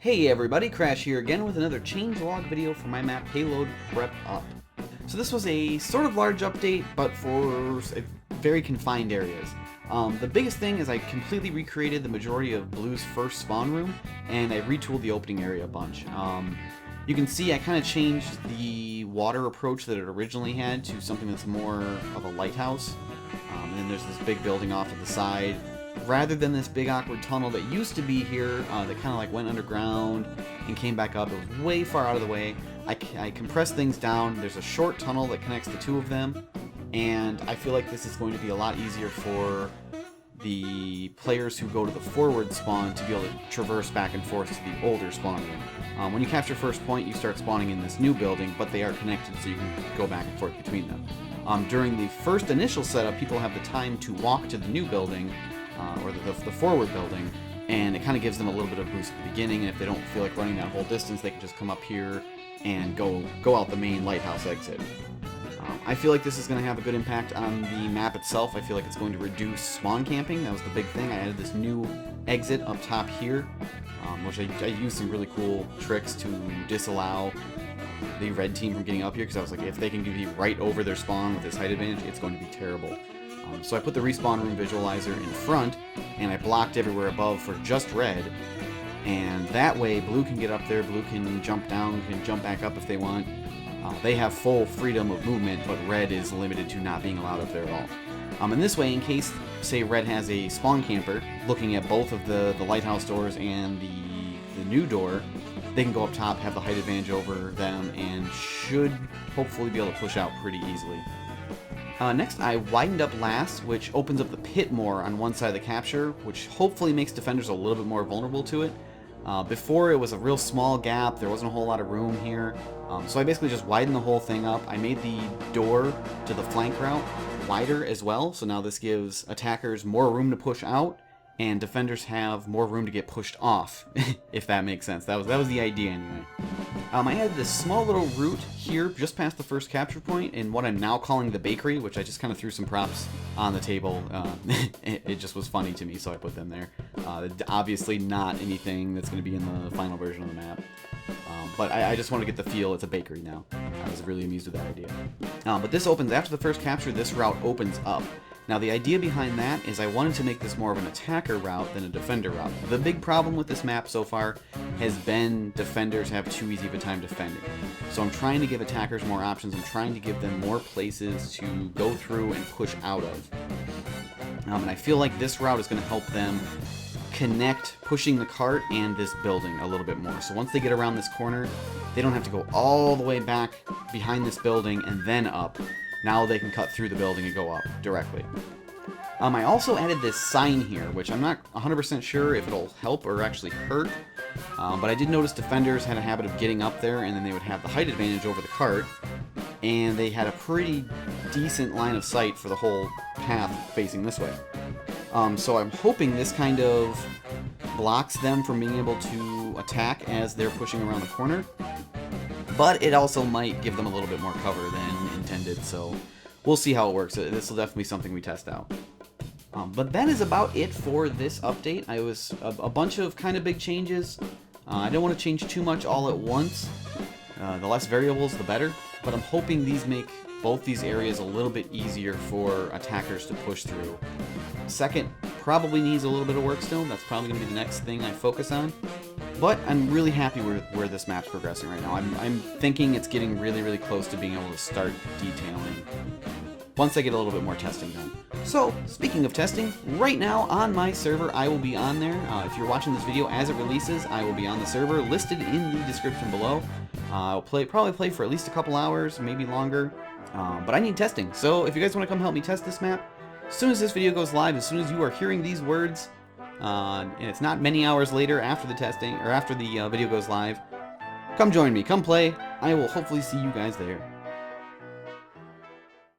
Hey everybody, Crash here again with another changelog video for my map Payload Prep Up. So this was a sort of large update, but for very confined areas. The biggest thing is I completely recreated the majority of Blue's first spawn room, and I retooled the opening area a bunch. You can see I kind of changed the water approach that it originally had to something that's more of a lighthouse. And then there's this big building off to the side. Rather than this big awkward tunnel that used to be here, that kind of like went underground and came back up. It was way far out of the way. I compressed things down. There's a short tunnel that connects the two of them, and I feel like this is going to be a lot easier for the players who go to the forward spawn to be able to traverse back and forth to the older spawn room. When you capture first point, you start spawning in this new building, but they are connected so you can go back and forth between them. During the first initial setup, people have the time to walk to the new building, or the forward building, and it kind of gives them a little bit of boost at the beginning, and if they don't feel like running that whole distance, they can just come up here and go out the main lighthouse exit. I feel like this is going to have a good impact on the map itself. I feel like it's going to reduce spawn camping. That was the big thing. I added this new exit up top here, which I used some really cool tricks to disallow the red team from getting up here, because I was like, if they can be right over their spawn with this height advantage, it's going to be terrible. So I put the respawn room visualizer in front, and I blocked everywhere above for just red, and that way Blue can get up there, Blue can jump down, can jump back up if they want. They have full freedom of movement, but red is limited to not being allowed up there at all. And this way, in case, say, red has a spawn camper looking at both of the lighthouse doors and the new door, they can go up top, have the height advantage over them, and should hopefully be able to push out pretty easily. Next, I widened up last, which opens up the pit more on one side of the capture, which hopefully makes defenders a little bit more vulnerable to it. Before, it was a real small gap, there wasn't a whole lot of room here, so I basically just widened the whole thing up. I made the door to the flank route wider as well, so now this gives attackers more room to push out, and defenders have more room to get pushed off, if that makes sense. That was the idea anyway. I had this small little route here just past the first capture point in what I'm now calling the bakery, which I just kind of threw some props on the table. It just was funny to me, so I put them there. Obviously not anything that's going to be in the final version of the map. But I just want to get the feel it's a bakery now. I was really amused with that idea. But this opens, after the first capture, this route opens up. Now the idea behind that is I wanted to make this more of an attacker route than a defender route. The big problem with this map so far has been defenders have too easy of a time defending. So I'm trying to give attackers more options. I'm trying to give them more places to go through and push out of. And I feel like this route is going to help them connect pushing the cart and this building a little bit more. So once they get around this corner, they don't have to go all the way back behind this building and then up. Now they can cut through the building and go up directly. I also added this sign here, which I'm not 100% sure if it'll help or actually hurt, but I did notice defenders had a habit of getting up there and then they would have the height advantage over the cart, and they had a pretty decent line of sight for the whole path facing this way. So I'm hoping this kind of blocks them from being able to attack as they're pushing around the corner, but it also might give them a little bit more cover than intended, so we'll see how it works. This will definitely be something we test out. But that is about it for this update. I was a bunch of kind of big changes. I don't want to change too much all at once. The less variables, the better, but I'm hoping these make both these areas a little bit easier for attackers to push through. Second probably needs a little bit of work still. That's probably going to be the next thing I focus on. But I'm really happy with where this map's progressing right now. I'm thinking it's getting really, really close to being able to start detailing once I get a little bit more testing done. So, speaking of testing, right now on my server, I will be on there. If you're watching this video as it releases, I will be on the server, listed in the description below. I'll probably play for at least a couple hours, maybe longer, but I need testing. So if you guys want to come help me test this map, as soon as this video goes live, as soon as you are hearing these words, and it's not many hours later after the testing, or after the video goes live, come join me, come play. I will hopefully see you guys there.